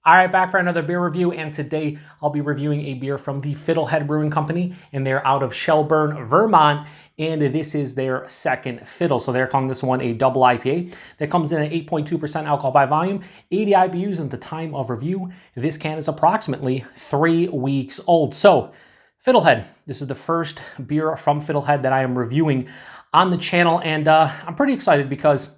All right, back for another beer review, and today I'll be reviewing a beer from the Fiddlehead Brewing Company, and they're out of Shelburne, Vermont, and this is their Second Fiddle. So they're calling this one a Double IPA that comes in at 8.2% alcohol by volume, 80 IBUs at the time of review. This can is approximately 3 weeks old. So Fiddlehead, this is the first beer from Fiddlehead that I am reviewing on the channel, and I'm pretty excited because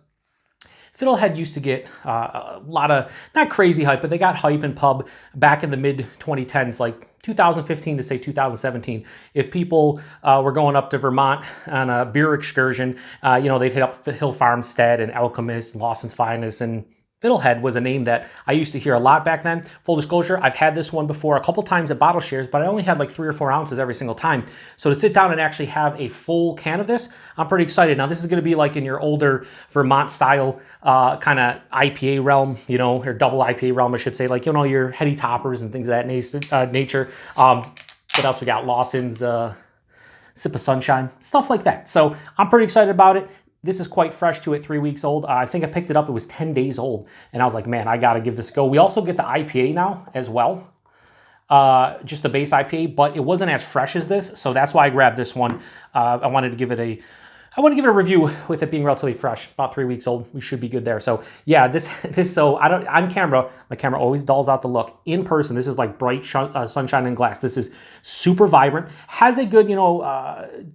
Fiddlehead used to get a lot of, not crazy hype, but they got hype in pub back in the mid-2010s, like 2015 to say 2017. If people were going up to Vermont on a beer excursion, they'd hit up Hill Farmstead and Alchemist, Lawson's Finest, and Fiddlehead was a name that I used to hear a lot back then. Full disclosure, I've had this one before a couple times at bottle shares, but I only had like 3 or 4 ounces every single time. So to sit down and actually have a full can of this, I'm pretty excited. Now this is going to be like in your older Vermont-style kind of IPA realm, or double IPA realm, I should say, like, your heady toppers and things of that nature. What else we got? Lawson's, Sip of Sunshine, stuff like that. So I'm pretty excited about it. This is quite fresh to it, 3 weeks old. I think I picked it up, it was 10 days old. And I was like, man, I gotta give this a go. We also get the IPA now as well. Just the base IPA, but it wasn't as fresh as this. So that's why I grabbed this one. I wanted to give it a review with it being relatively fresh, about 3 weeks old. We should be good there. So yeah, so on camera, my camera always dulls out the look. In person, this is like bright sunshine and glass. This is super vibrant, has a good,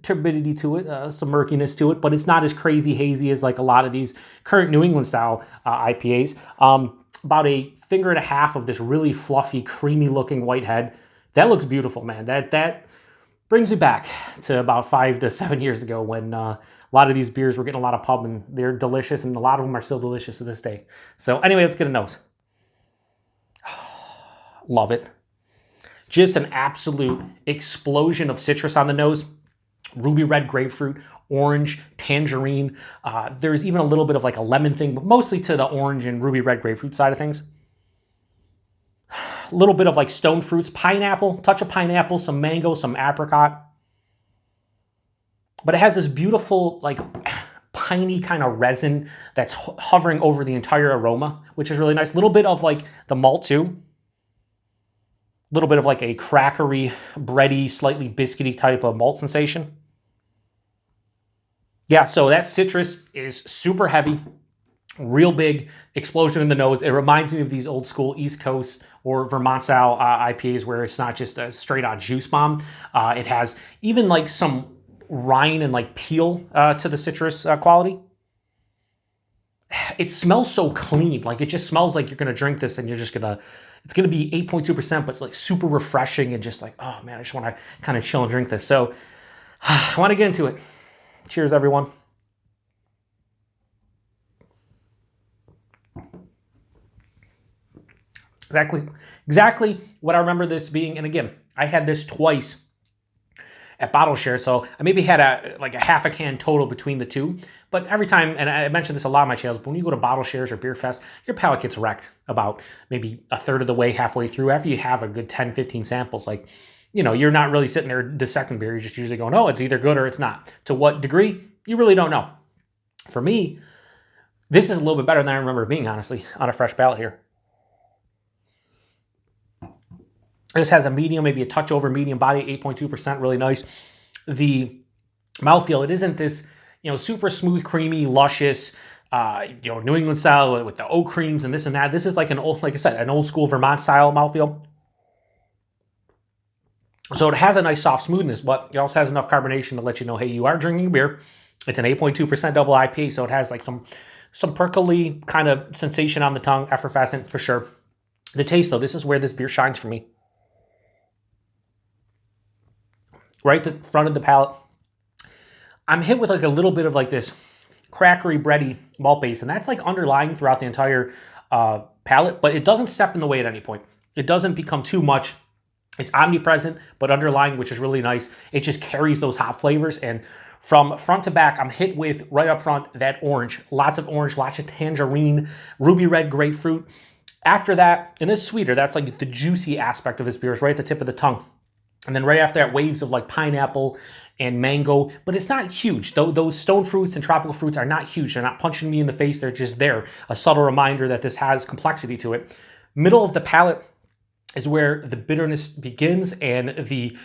turbidity to it, some murkiness to it, but it's not as crazy hazy as like a lot of these current New England style IPAs. About a finger and a half of this really fluffy, creamy looking white head. That looks beautiful, man. That brings me back to about 5 to 7 years ago when a lot of these beers were getting a lot of pub, and they're delicious, and a lot of them are still delicious to this day. So anyway, let's get a nose. Love it. Just an absolute explosion of citrus on the nose. Ruby red grapefruit, orange, tangerine. There's even a little bit of like a lemon thing, but mostly to the orange and ruby red grapefruit side of things. A little bit of like stone fruits, pineapple, touch of pineapple, some mango, some apricot. But it has this beautiful like piney kind of resin that's hovering over the entire aroma, which is really nice. A little bit of like the malt too. A little bit of like a crackery, bready, slightly biscuity type of malt sensation. Yeah, so that citrus is super heavy. Real big explosion in the nose. It reminds me of these old school East Coast or Vermont-style IPAs where it's not just a straight-on juice bomb. It has even like some rind and like peel to the citrus quality. It smells so clean. Like it just smells like you're going to drink this and you're just going to, it's going to be 8.2%, but it's like super refreshing and just like, oh man, I just want to kind of chill and drink this. So I want to get into it. Cheers, everyone. Exactly what I remember this being. And again, I had this twice at bottle share, so I maybe had a half a can total between the two. But every time, and I mentioned this a lot on my channels, but when you go to bottle shares or beer fest, your palate gets wrecked about maybe a third of the way, halfway through, after you have a good 10, 15 samples. Like, you're not really sitting there dissecting beer. You're just usually going, oh, it's either good or it's not. To what degree? You really don't know. For me, this is a little bit better than I remember it being, honestly, on a fresh palate here. This has a medium, maybe a touch over medium body, 8.2%, really nice. The mouthfeel, it isn't this, super smooth, creamy, luscious, New England style with the oak creams and this and that. This is like an old, like I said, an old school Vermont style mouthfeel. So it has a nice soft smoothness, but it also has enough carbonation to let you know, hey, you are drinking beer. It's an 8.2% double IPA, so it has like some prickly kind of sensation on the tongue, effervescent for sure. The taste, though, this is where this beer shines for me. Right at the front of the palate, I'm hit with like a little bit of like this crackery, bready malt base, and that's like underlying throughout the entire palate, but it doesn't step in the way at any point. It doesn't become too much. It's omnipresent, but underlying, which is really nice. It just carries those hop flavors, and from front to back, I'm hit with, right up front, that orange. Lots of orange, lots of tangerine, ruby red grapefruit. After that, and this is sweeter, that's like the juicy aspect of this beer is right at the tip of the tongue. And then right after that, waves of like pineapple and mango, but it's not huge. Those stone fruits and tropical fruits are not huge. They're not punching me in the face. They're just there. A subtle reminder that this has complexity to it. Middle of the palate is where the bitterness begins and the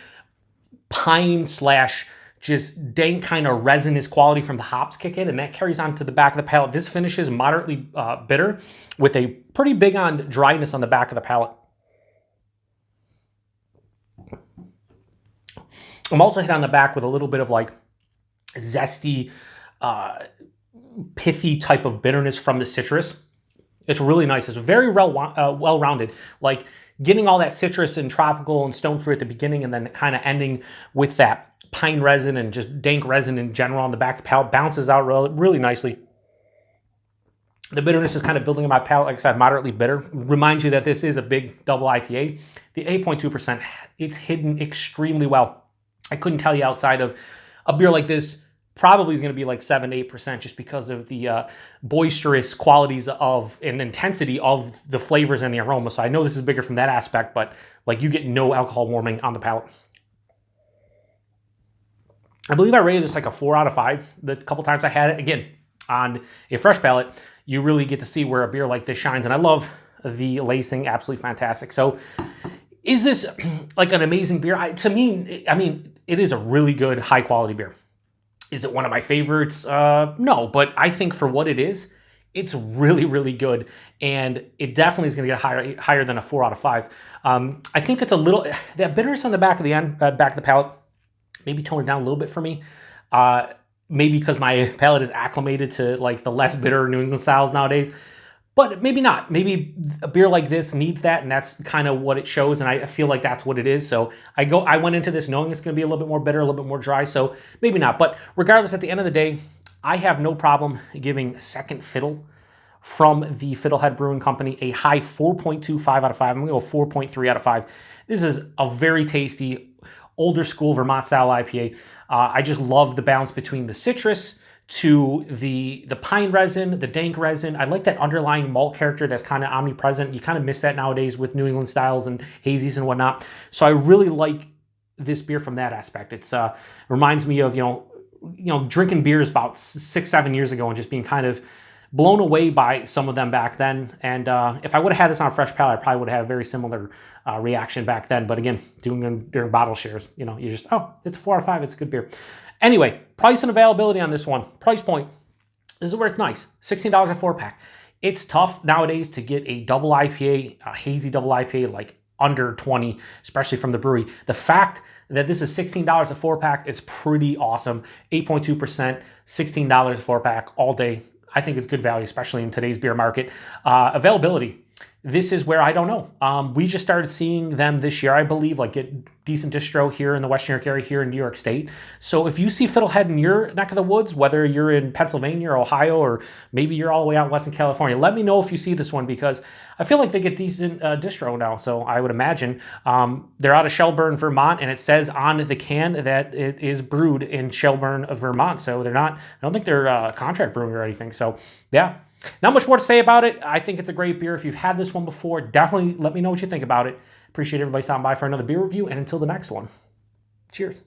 pine slash just dank kind of resinous quality from the hops kick in, and that carries on to the back of the palate. This finish is moderately bitter with a pretty big on dryness on the back of the palate. I'm also hit on the back with a little bit of like zesty, pithy type of bitterness from the citrus. It's really nice. It's very well-rounded. Like getting all that citrus and tropical and stone fruit at the beginning and then kind of ending with that pine resin and just dank resin in general on the back of the palate bounces out really nicely. The bitterness is kind of building in my palate, like I said, moderately bitter. Reminds you that this is a big double IPA. The 8.2%, it's hidden extremely well. I couldn't tell you outside of a beer like this probably is going to be like 7-8% just because of the boisterous qualities of and intensity of the flavors and the aroma. So I know this is bigger from that aspect, but like you get no alcohol warming on the palate. I believe I rated this like a 4 out of 5 the couple times I had it. Again, on a fresh palate, you really get to see where a beer like this shines. And I love the lacing, absolutely fantastic. So is this like an amazing beer? To me, I mean, it is a really good, high quality beer. Is it one of my favorites? No, but I think for what it is, it's really, really good. And it definitely is going to get higher than a 4 out of 5. I think it's a little, that bitterness on the back of the back of the palate, maybe tone it down a little bit for me. Maybe because my palate is acclimated to like the less bitter New England styles nowadays. But maybe not. Maybe a beer like this needs that, and that's kind of what it shows, and I feel like that's what it is. So I went into this knowing it's going to be a little bit more bitter, a little bit more dry, so maybe not. But regardless, at the end of the day, I have no problem giving Second Fiddle from the Fiddlehead Brewing Company a high 4.25 out of 5. I'm going to go 4.3 out of 5. This is a very tasty, older school Vermont-style IPA. I just love the balance between the citrus to the pine resin, the dank resin. I like that underlying malt character that's kind of omnipresent. You kind of miss that nowadays with New England styles and hazies and whatnot. So I really like this beer from that aspect. It's reminds me of, you know, drinking beers about 6-7 years ago and just being kind of blown away by some of them back then. And if I would have had this on a fresh palate, I probably would have had a very similar reaction back then. But again, doing them during bottle shares, you know, you just, oh, it's a 4 out of 5. It's a good beer. Anyway, price and availability on this one. Price point, this is where it's nice. $16 a 4-pack. It's tough nowadays to get a double IPA, a hazy double IPA, like under 20, especially from the brewery. The fact that this is $16 a 4-pack is pretty awesome. 8.2%, $16 a 4-pack all day. I think it's good value, especially in today's beer market. Availability. This is where I don't know. We just started seeing them this year, I believe, like get decent distro here in the Western New York area, here in New York State. So if you see Fiddlehead in your neck of the woods, whether you're in Pennsylvania or Ohio, or maybe you're all the way out west in California, let me know if you see this one, because I feel like they get decent distro now. So I would imagine they're out of Shelburne, Vermont, and it says on the can that it is brewed in Shelburne, Vermont. So they're not, I don't think they're contract brewing or anything. So yeah. Not much more to say about it. I think it's a great beer. If you've had this one before, definitely let me know what you think about it. Appreciate everybody stopping by for another beer review, and until the next one, cheers.